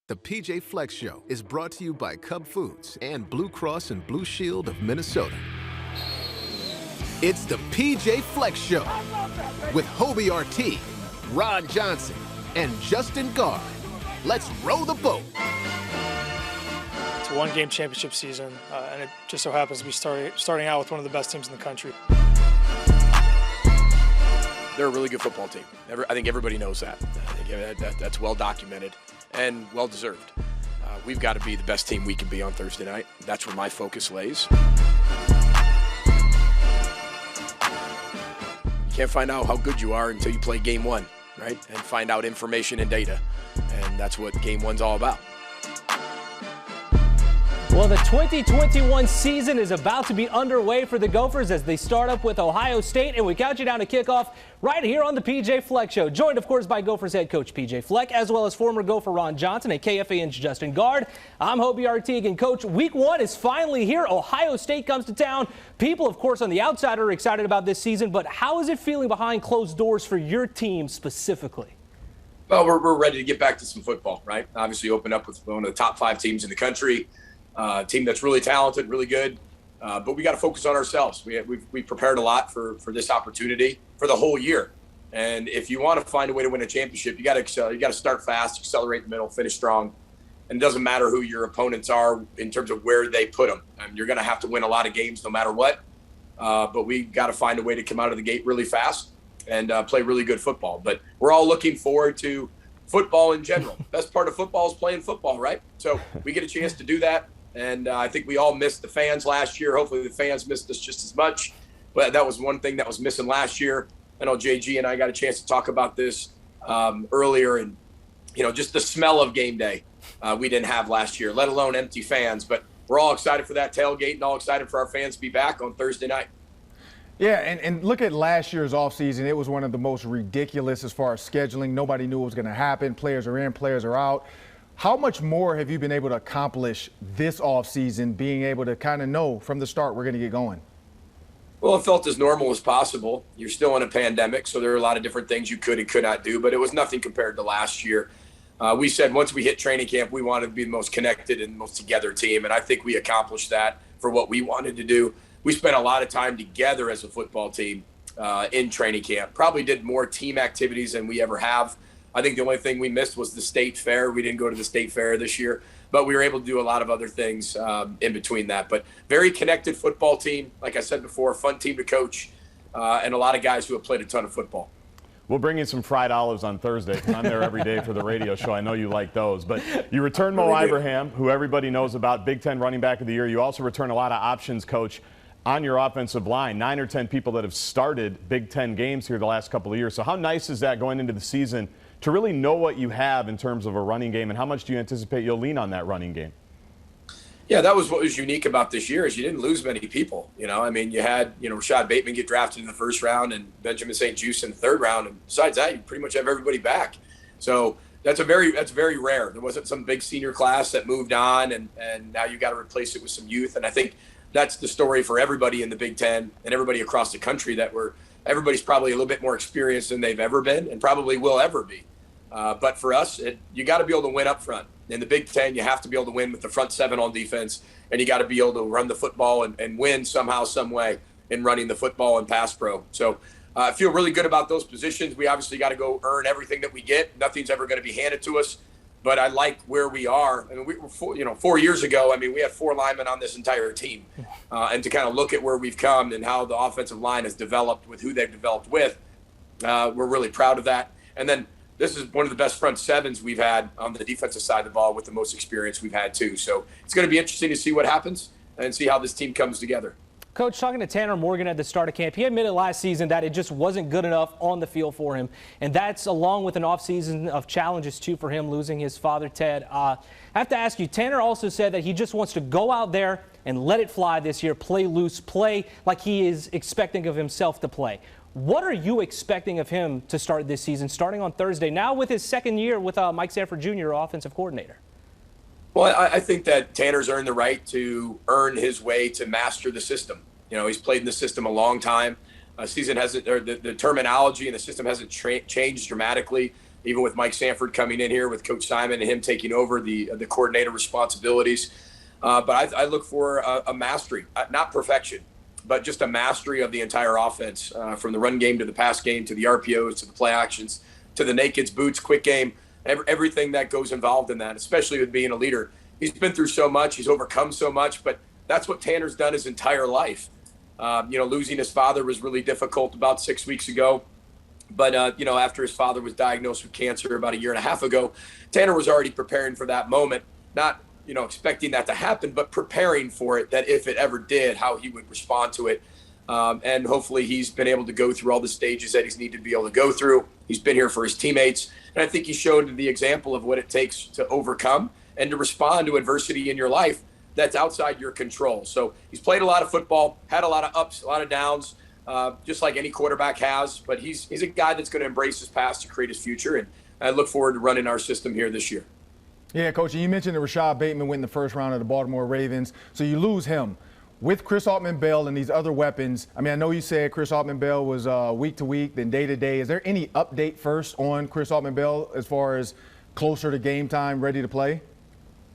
The pj-fleck-show is brought to you by Cub Foods and Blue Cross and Blue Shield of Minnesota. It's the pj-fleck-show with Hobie Artigue, Ron Johnson, and Justin Gaard. Let's row the boat. It's a one-game championship season, and it just so happens to be starting out with one of the best teams in the country. They're a really good football team. I think everybody knows that. That's well documented and well deserved. We've got to be the best team we can be on Thursday night. That's where my focus lays. You can't find out how good you are until you play game one, right? And find out information and data. And that's what game one's all about. Well, the 2021 season is about to be underway for the Gophers as they start up with Ohio State, and we count you down to kickoff right here on the PJ Fleck Show. Joined, of course, by Gophers head coach PJ Fleck, as well as former Gopher Ron Johnson and KFAN's Justin Gaard. I'm Hobie Artigue, and Coach, week one is finally here. Ohio State comes to town. People, of course, on the outside are excited about this season, but how is it feeling behind closed doors for your team specifically? Well, we're ready to get back to some football, right? Obviously, open up with one of the top 5 teams in the country. Team that's really talented, really good, but we got to focus on ourselves. We prepared a lot for this opportunity for the whole year, and if you want to find a way to win a championship, you got to excel. You got to start fast, accelerate in the middle, finish strong, and it doesn't matter who your opponents are in terms of where they put them. You're going to have to win a lot of games no matter what, but we got to find a way to come out of the gate really fast and play really good football. But we're all looking forward to football in general. Best part of football is playing football, right? So we get a chance to do that. And I think we all missed the fans last year. Hopefully the fans missed us just as much. But that was one thing that was missing last year. I know JG and I got a chance to talk about this earlier. And, just the smell of game day we didn't have last year, let alone empty fans. But we're all excited for that tailgate and all excited for our fans to be back on Thursday night. Yeah, and look at last year's offseason. It was one of the most ridiculous as far as scheduling. Nobody knew what was going to happen. Players are in, players are out. How much more have you been able to accomplish this offseason, being able to kind of know from the start we're going to get going? Well, it felt as normal as possible. You're still in a pandemic, so there are a lot of different things you could and could not do, but it was nothing compared to last year. We said once we hit training camp, we wanted to be the most connected and most together team, and I think we accomplished that for what we wanted to do. We spent a lot of time together as a football team in training camp, probably did more team activities than we ever have. I think the only thing we missed was the state fair. We didn't go to the state fair this year, but we were able to do a lot of other things in between that. But very connected football team. Like I said before, fun team to coach, and a lot of guys who have played a ton of football. We'll bring you some fried olives on Thursday because I'm there every day for the radio show. I know you like those. But you return Mo Ibrahim, who everybody knows about, Big Ten running back of the year. You also return a lot of options, Coach, on your offensive line, 9 or 10 people that have started Big Ten games here the last couple of years. So how nice is that going into the season to really know what you have in terms of a running game, and how much do you anticipate you'll lean on that running game? Yeah, that was what was unique about this year is you didn't lose many people. You had, Rashad Bateman get drafted in the first round and Benjamin St. Juste in the third round. And besides that, you pretty much have everybody back. So that's very rare. There wasn't some big senior class that moved on and now you got to replace it with some youth. And I think that's the story for everybody in the Big Ten and everybody across the country everybody's probably a little bit more experienced than they've ever been and probably will ever be. But for us, you got to be able to win up front. In the Big Ten, you have to be able to win with the front 7 on defense, and you got to be able to run the football and win somehow, some way in running the football and pass pro. So I feel really good about those positions. We obviously got to go earn everything that we get. Nothing's ever going to be handed to us, but I like where we are. I mean, we were 4 years ago, we had 4 linemen on this entire team. And to kind of look at where we've come and how the offensive line has developed with who they've developed with, we're really proud of that. And then this is one of the best front 7s we've had on the defensive side of the ball with the most experience we've had too. So it's going to be interesting to see what happens and see how this team comes together. Coach, talking to Tanner Morgan at the start of camp, he admitted last season that it just wasn't good enough on the field for him. And that's along with an offseason of challenges too for him, losing his father, Ted. I have to ask you, Tanner also said that he just wants to go out there and let it fly this year, play loose, play like he is expecting of himself to play. What are you expecting of him to start this season, starting on Thursday, now with his second year with Mike Sanford Jr., offensive coordinator? Well, I think that Tanner's earned the right to earn his way to master the system. He's played in the system a long time. Season hasn't, or the terminology and the system hasn't changed dramatically even with Mike Sanford coming in here, with Coach Simon and him taking over the coordinator responsibilities. But I look for a mastery, not perfection, but just a mastery of the entire offense, from the run game to the pass game to the RPOs to the play actions to the nakeds, boots, quick game, everything that goes involved in that, especially with being a leader. He's been through so much. He's overcome so much, but that's what Tanner's done his entire life. Losing his father was really difficult about 6 weeks ago. But, after his father was diagnosed with cancer about a year and a half ago, Tanner was already preparing for that moment, not, expecting that to happen, but preparing for it, that if it ever did, how he would respond to it. And hopefully he's been able to go through all the stages that he's needed to be able to go through. He's been here for his teammates. And I think he showed the example of what it takes to overcome and to respond to adversity in your life that's outside your control. So he's played a lot of football, had a lot of ups, a lot of downs, just like any quarterback has. But he's a guy that's going to embrace his past to create his future. And I look forward to running our system here this year. Yeah, Coach, you mentioned that Rashad Bateman went in the first round of the Baltimore Ravens. So you lose him. With Chris Altman-Bell and these other weapons, I know you said Chris Altman-Bell was week to week, then day to day. Is there any update first on Chris Altman-Bell as far as closer to game time, ready to play?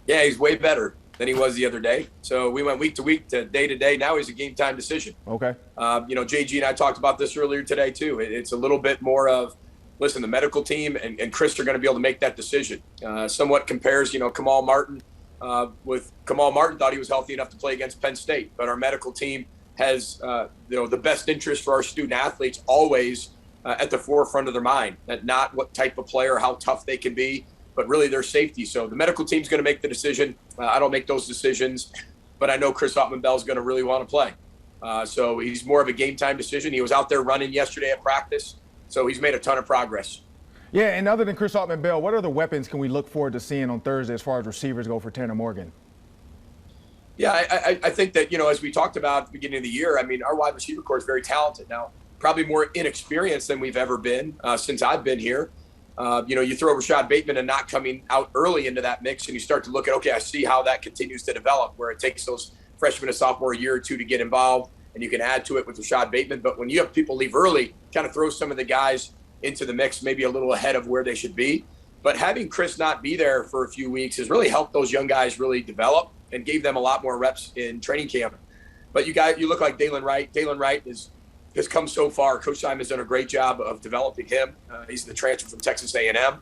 Yeah, he's way better than he was the other day. So we went week to week to day. Now he's a game time decision. Okay. JG and I talked about this earlier today too. It's a little bit more of, listen, the medical team and Chris are going to be able to make that decision. Somewhat compares, Kamal Martin with Kamal Martin thought he was healthy enough to play against Penn State, but our medical team has, the best interest for our student athletes always at the forefront of their mind, that not what type of player, how tough they can be, but really their safety. So the medical team's going to make the decision. I don't make those decisions, but I know Chris Altman-Bell is going to really want to play. So he's more of a game time decision. He was out there running yesterday at practice, so he's made a ton of progress. Yeah, and other than Chris Altman-Bell, what other weapons can we look forward to seeing on Thursday as far as receivers go for Tanner Morgan? Yeah, I think that, as we talked about at the beginning of the year, our wide receiver core is very talented now, probably more inexperienced than we've ever been since I've been here. You throw Rashad Bateman and not coming out early into that mix, and you start to look at, okay, I see how that continues to develop, where it takes those freshmen and sophomore year or two to get involved, and you can add to it with Rashad Bateman. But when you have people leave early, kind of throw some of the guys into the mix, maybe a little ahead of where they should be. But having Chris not be there for a few weeks has really helped those young guys really develop and gave them a lot more reps in training camp. But you look like Dalen Wright. Dalen Wright has come so far. Coach Simon's done a great job of developing him. He's the transfer from Texas A&M.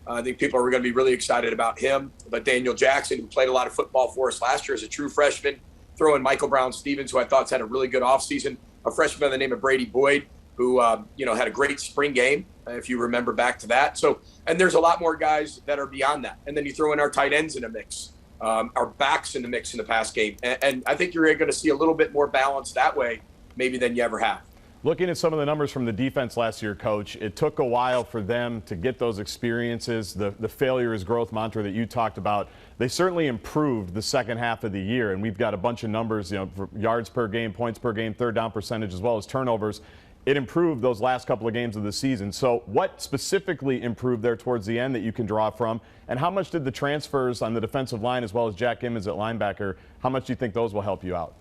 I think people are going to be really excited about him. But Daniel Jackson, who played a lot of football for us last year as a true freshman, throw in Michael Brown-Stevens, who I thought's had a really good offseason, a freshman by the name of Brady Boyd, who had a great spring game, if you remember back to that. So, and there's a lot more guys that are beyond that. And then you throw in our tight ends in a mix, our backs in the mix in the pass game. And I think you're going to see a little bit more balance that way maybe than you ever have. Looking at some of the numbers from the defense last year, Coach, it took a while for them to get those experiences, the failure is growth mantra that you talked about. They certainly improved the second half of the year, and we've got a bunch of numbers, for yards per game, points per game, third down percentage, as well as turnovers. It improved those last couple of games of the season. So what specifically improved there towards the end that you can draw from? And how much did the transfers on the defensive line, as well as Jack Gimmons at linebacker, how much do you think those will help you out?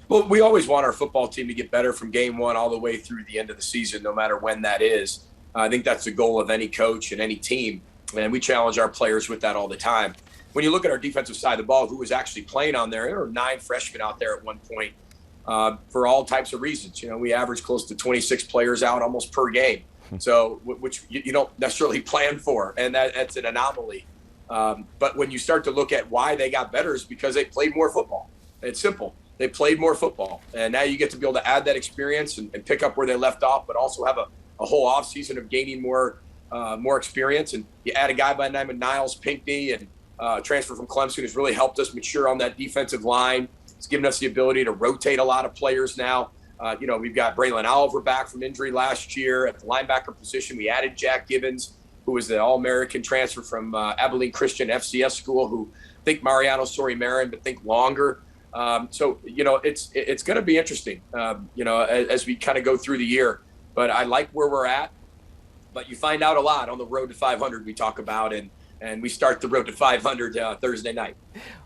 Well, we always want our football team to get better from game one all the way through the end of the season, no matter when that is. I think that's the goal of any coach and any team, and we challenge our players with that all the time. When you look at our defensive side of the ball, who was actually playing on there were 9 freshmen out there at one point for all types of reasons. We average close to 26 players out almost per game, so which you don't necessarily plan for, and that's an anomaly. But when you start to look at why they got better, is because they played more football. It's simple. They played more football, and now you get to be able to add that experience and pick up where they left off, but also have a whole offseason of gaining more experience. And you add a guy by the name of Niles Pinckney, and transfer from Clemson, who's really helped us mature on that defensive line. It's given us the ability to rotate a lot of players now. We've got Braylon Oliver back from injury last year. At the linebacker position, we added Jack Gibbons, who was the All-American transfer from Abilene Christian FCS school, who think Mariano Sori-Marin, but think longer. So it's going to be interesting, as we kind of go through the year. But I like where we're at. But you find out a lot on the road to 500 we talk about. And and we start the road to 500 Thursday night.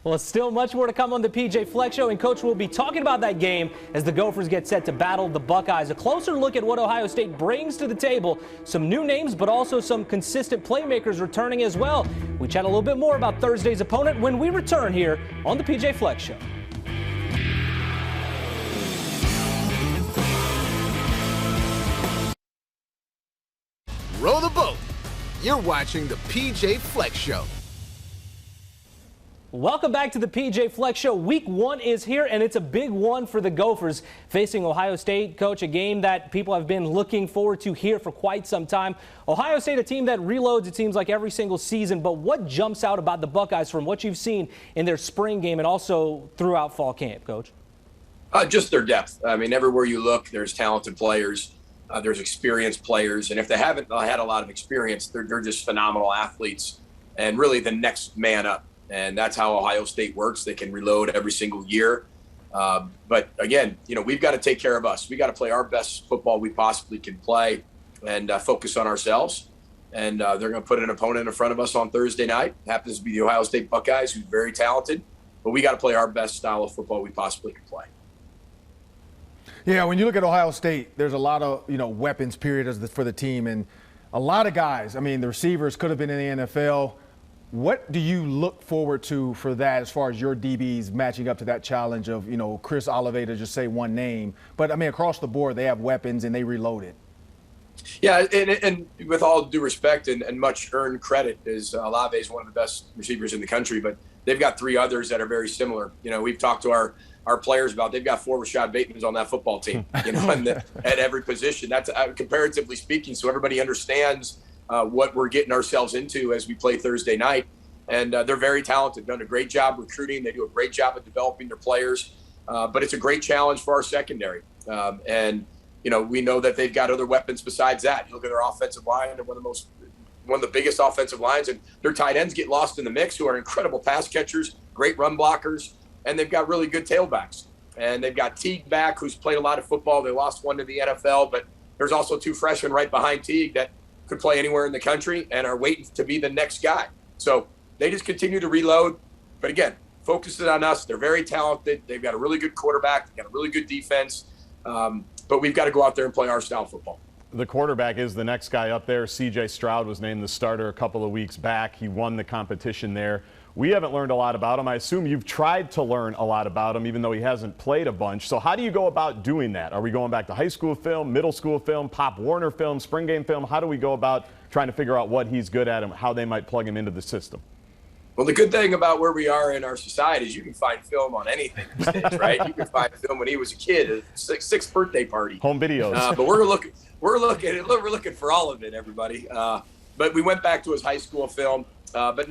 Well, still much more to come on the PJ Fleck Show, and Coach will be talking about that game as the Gophers get set to battle the Buckeyes. A closer look at what Ohio State brings to the table. Some new names, but also some consistent playmakers returning as well. We chat a little bit more about Thursday's opponent when we return here on the PJ Fleck Show. Row the boat. You're watching the PJ Fleck Show. Welcome back to the PJ Fleck Show. Week 1 is here, and it's a big one for the Gophers facing Ohio State. Coach, a game that people have been looking forward to here for quite some time. Ohio State, a team that reloads, it seems like, every single season. But what jumps out about the Buckeyes from what you've seen in their spring game and also throughout fall camp, Coach? Just their depth. I mean, everywhere you look, there's talented players. There's experienced players, and if they haven't had a lot of experience, they're just phenomenal athletes and really the next man up. And that's how Ohio State works. They can reload every single year. But again, we've got to take care of us. We got to play our best football we possibly can play and focus on ourselves. And they're going to put an opponent in front of us on Thursday night. It happens to be the Ohio State Buckeyes, who's very talented, but we got to play our best style of football we possibly can play. Yeah, when you look at Ohio State, there's a lot of, weapons, period, for the team. And a lot of guys, I mean, the receivers could have been in the NFL. What do you look forward to for that as far as your DBs matching up to that challenge of, Chris Olave, to just say one name? But, I mean, across the board, they have weapons and they reloaded. Yeah, and with all due respect and much earned credit, is Olave is one of the best receivers in the country, but they've got 3 others that are very similar. We've talked to our players about, they've got 4 Rashad Batemans on that football team, at every position. That's comparatively speaking, so everybody understands what we're getting ourselves into as we play Thursday night. And they're very talented, done a great job recruiting. They do a great job of developing their players, but it's a great challenge for our secondary. And we know that they've got other weapons besides that. You look at their offensive line, they're one of the biggest offensive lines, and their tight ends get lost in the mix, who are incredible pass catchers, great run blockers. And they've got really good tailbacks. And they've got Teague back, who's played a lot of football. They lost one to the NFL, but there's also 2 freshmen right behind Teague that could play anywhere in the country and are waiting to be the next guy. So they just continue to reload. But again, focus it on us. They're very talented. They've got a really good quarterback. They've got a really good defense. But we've got to go out there and play our style of football. The quarterback is the next guy up there. C.J. Stroud was named the starter a couple of weeks back. He won the competition there. We haven't learned a lot about him. I assume you've tried to learn a lot about him, even though he hasn't played a bunch. So how do you go about doing that? Are we going back to high school film, middle school film, Pop Warner film, spring game film? How do we go about trying to figure out what he's good at and how they might plug him into the system? Well, the good thing about where we are in our society is you can find film on anything these days, right? You can find film when he was a kid, a 6th birthday party. Home videos. But we're looking for all of it, everybody. But we went back to his high school film. But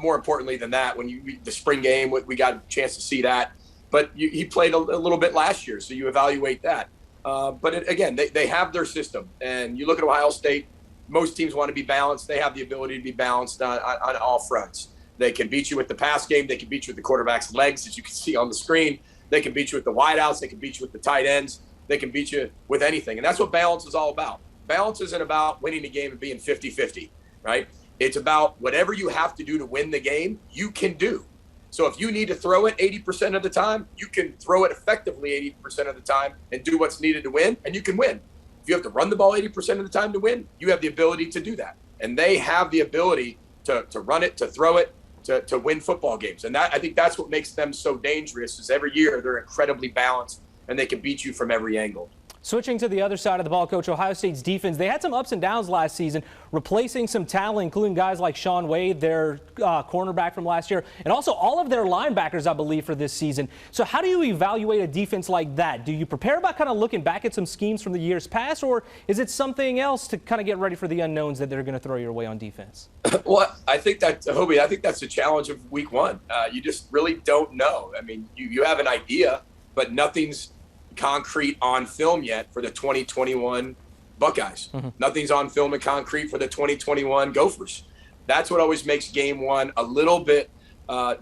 more importantly than that, the spring game, we got a chance to see that. But he played a little bit last year, so you evaluate that. But again, they have their system. And you look at Ohio State, most teams want to be balanced. They have the ability to be balanced on all fronts. They can beat you with the pass game. They can beat you with the quarterback's legs, as you can see on the screen. They can beat you with the wideouts. They can beat you with the tight ends. They can beat you with anything. And that's what balance is all about. Balance isn't about winning the game and being 50-50, right? It's about whatever you have to do to win the game, you can do. So if you need to throw it 80% of the time, you can throw it effectively 80% of the time and do what's needed to win, and you can win. If you have to run the ball 80% of the time to win, you have the ability to do that. And they have the ability to run it, to throw it, to win football games. And I think that's what makes them so dangerous, is every year they're incredibly balanced and they can beat you from every angle. Switching to the other side of the ball, Coach, Ohio State's defense, they had some ups and downs last season, replacing some talent, including guys like Shaun Wade, their cornerback from last year, and also all of their linebackers, I believe, for this season. So how do you evaluate a defense like that? Do you prepare by kind of looking back at some schemes from the years past, or is it something else to kind of get ready for the unknowns that they're going to throw your way on defense? Well, I think that's the challenge of week 1. You just really don't know. I mean, you have an idea, but nothing's concrete on film yet for the 2021 Buckeyes. Mm-hmm. Nothing's on film and concrete for the 2021 Gophers. That's what always makes game 1 a little bit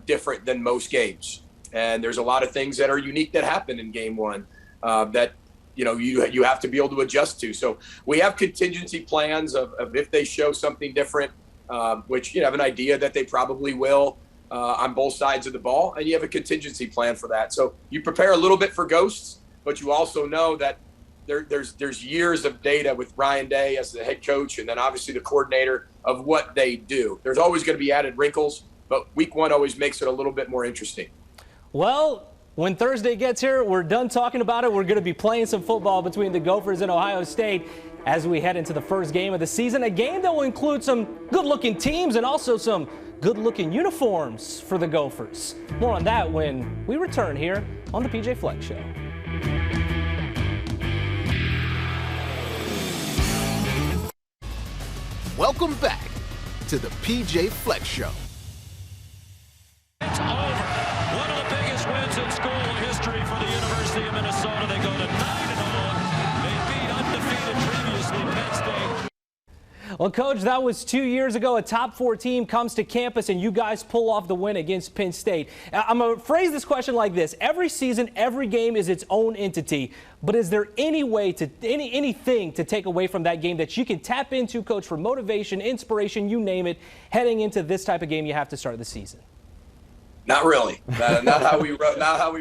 different than most games. And there's a lot of things that are unique that happen in game 1 that you have to be able to adjust to. So we have contingency plans of if they show something different, which you have an idea that they probably will on both sides of the ball, and you have a contingency plan for that. So you prepare a little bit for ghosts, but you also know that there's years of data with Ryan Day as the head coach and then obviously the coordinator of what they do. There's always going to be added wrinkles, but week one always makes it a little bit more interesting. Well, when Thursday gets here, we're done talking about it. We're going to be playing some football between the Gophers and Ohio State as we head into the first game of the season, a game that will include some good-looking teams and also some good-looking uniforms for the Gophers. More on that when we return here on the PJ Fleck Show. Welcome back to the PJ Fleck Show. It's over. One of the biggest wins in school history for the University of Minnesota. They go to 9-0. They beat undefeated previously Penn State. Well, Coach, that was 2 years ago. A top 4 team comes to campus and you guys pull off the win against Penn State. I'm going to phrase this question like this. Every season, every game is its own entity. But is there any way to anything to take away from that game that you can tap into, Coach, for motivation, inspiration, you name it, heading into this type of game you have to start the season? Not really. Not how we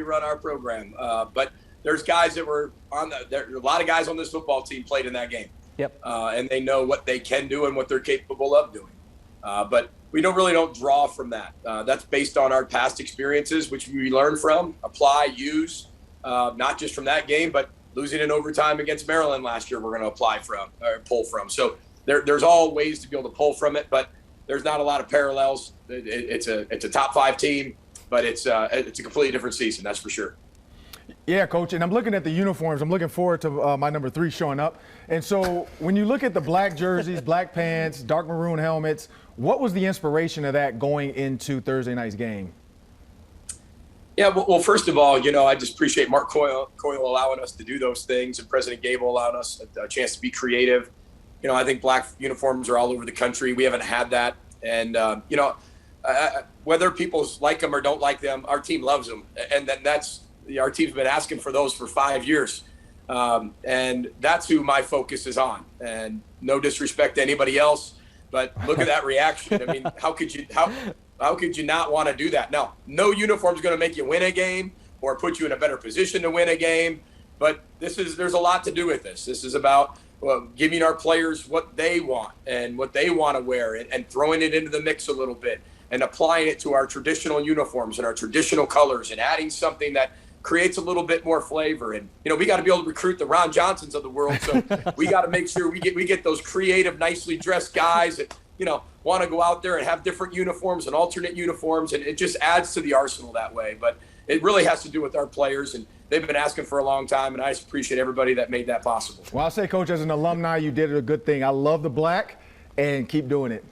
run our program. But there's guys that were on there. A lot of guys on this football team played in that game. Yep. And they know what they can do and what they're capable of doing. But we don't draw from that. That's based on our past experiences, which we learn from, apply, use. Not just from that game, but losing in overtime against Maryland last year, we're going to apply from or pull from. So there's all ways to be able to pull from it, but there's not a lot of parallels. It's a top 5 team, but it's a completely different season, that's for sure. Yeah, Coach, and I'm looking at the uniforms. I'm looking forward to my number 3 showing up. And so when you look at the black jerseys, black pants, dark maroon helmets, what was the inspiration of that going into Thursday night's game? Yeah, well, first of all, I just appreciate Mark Coyle allowing us to do those things and President Gable allowing us a chance to be creative. I think black uniforms are all over the country. We haven't had that. And, whether people like them or don't like them, our team loves them. And that's our team's been asking for those for 5 years. And that's who my focus is on. And no disrespect to anybody else, but look at that reaction. I mean, how could you not want to do that? No uniform is going to make you win a game or put you in a better position to win a game. But there's a lot to do with this. This is about giving our players what they want and what they want to wear and throwing it into the mix a little bit and applying it to our traditional uniforms and our traditional colors and adding something that creates a little bit more flavor. And, we got to be able to recruit the Ron Johnsons of the world. So we got to make sure we get those creative, nicely dressed guys that, want to go out there and have different uniforms and alternate uniforms. And it just adds to the arsenal that way. But it really has to do with our players. And they've been asking for a long time. And I just appreciate everybody that made that possible. Well, I'll say, Coach, as an alumni, you did a good thing. I love the black and keep doing it.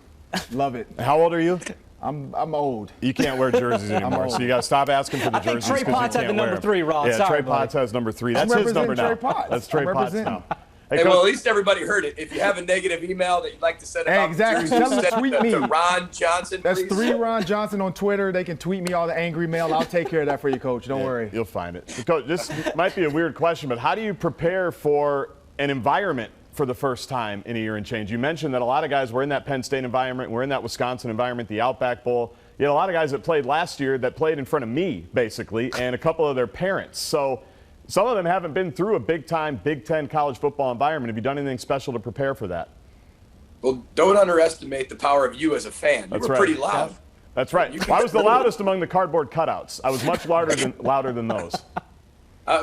Love it. How old are you? I'm old. You can't wear jerseys anymore, so you got to stop asking for the jerseys. I think Trey Potts had the number 3, Ron. Yeah, Sorry, Trey Potts has number 3. That's his number now. That's Trey Potts now. Hey, well, at least everybody heard it. If you have a negative email that you'd like to send about exactly. Tell them to tweet me. To Ron Johnson, That's please. 3 Ron Johnson on Twitter. They can tweet me all the angry mail. I'll take care of that for you, Coach. Don't worry. You'll find it. Coach, this might be a weird question, but how do you prepare for an environment for the first time in a year and change? You mentioned that a lot of guys were in that Penn State environment, were in that Wisconsin environment, the Outback Bowl. You had a lot of guys that played last year that played in front of me, basically, and a couple of their parents. So some of them haven't been through a big-time Big Ten college football environment. Have you done anything special to prepare for that? Well, don't underestimate the power of you as a fan. You were pretty loud. That's right. I was the loudest among the cardboard cutouts. I was much louder than those.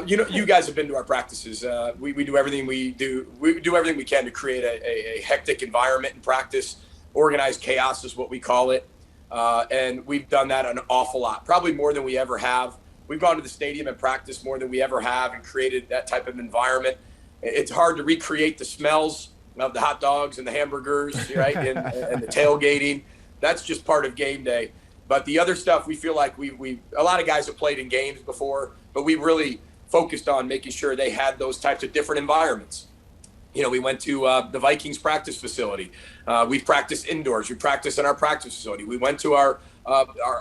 You guys have been to our practices. We do everything we do. We do everything we can to create a hectic environment in practice. Organized chaos is what we call it. And we've done that an awful lot, probably more than we ever have. We've gone to the stadium and practiced more than we ever have and created that type of environment. It's hard to recreate the smells of the hot dogs and the hamburgers, right, and the tailgating. That's just part of game day. But the other stuff, we feel like a lot of guys have played in games before, but we really focused on making sure they had those types of different environments. We went to the Vikings practice facility. We've practiced indoors. We practiced in our practice facility. We went to our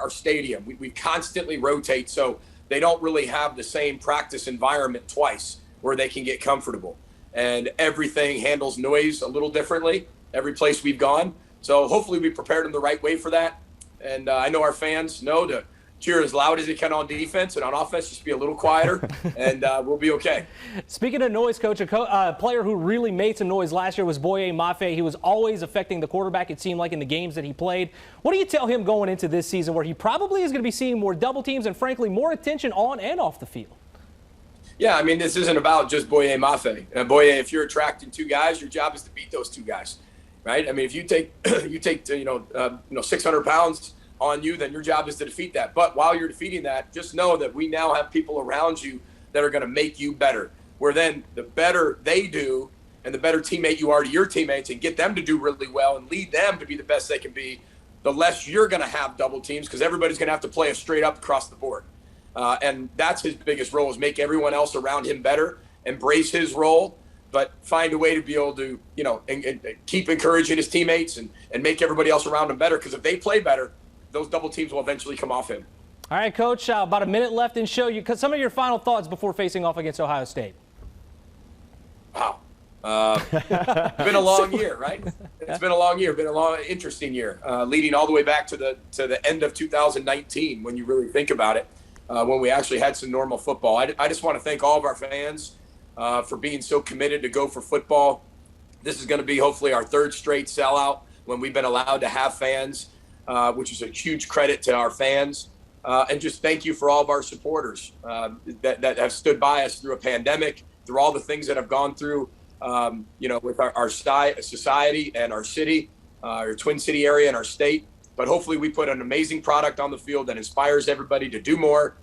stadium. We constantly rotate so they don't really have the same practice environment twice where they can get comfortable. And everything handles noise a little differently every place we've gone. So hopefully we prepared them the right way for that. And I know our fans know to cheer as loud as they can on defense, and on offense just be a little quieter, and we'll be okay. Speaking of noise, Coach, a player who really made some noise last year was Boye Mafe. He was always affecting the quarterback, it seemed like, in the games that he played. What do you tell him going into this season where he probably is going to be seeing more double teams and, frankly, more attention on and off the field? Yeah, I mean, this isn't about just Boye Mafe. Boye, if you're attracting two guys, your job is to beat those two guys, right? I mean, if you take 600 pounds on you, then your job is to defeat that. But while you're defeating that, just know that we now have people around you that are going to make you better. Where then the better they do and the better teammate you are to your teammates and get them to do really well and lead them to be the best they can be, the less you're going to have double teams because everybody's going to have to play a straight up across the board. And that's his biggest role, is make everyone else around him better, embrace his role, but find a way to be able to, and keep encouraging his teammates and make everybody else around him better, because if they play better, those double teams will eventually come off him. All right, Coach, about a minute left in show. Some of your final thoughts before facing off against Ohio State. Wow. It's been a long year, right? It's been a long year, been a long, interesting year, leading all the way back to the end of 2019 when you really think about it, when we actually had some normal football. I just want to thank all of our fans for being so committed to Gopher football. This is going to be hopefully our third straight sellout when we've been allowed to have fans. Which is a huge credit to our fans. And just thank you for all of our supporters that have stood by us through a pandemic, through all the things that have gone through, with our society and our city, our Twin City area and our state. But hopefully we put an amazing product on the field that inspires everybody to do more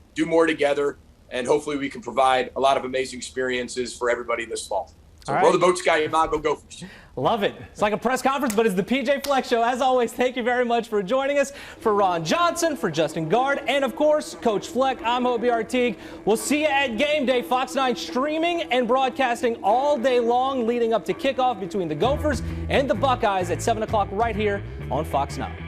together. And hopefully we can provide a lot of amazing experiences for everybody this fall. So row the boat, Sky, and go Gophers. Love it. It's like a press conference, but it's the PJ Fleck Show. As always, thank you very much for joining us. For Ron Johnson, for Justin Gaard, and of course, Coach Fleck, I'm Hobie Artigue. We'll see you at game day. Fox 9 streaming and broadcasting all day long leading up to kickoff between the Gophers and the Buckeyes at 7 o'clock right here on Fox 9.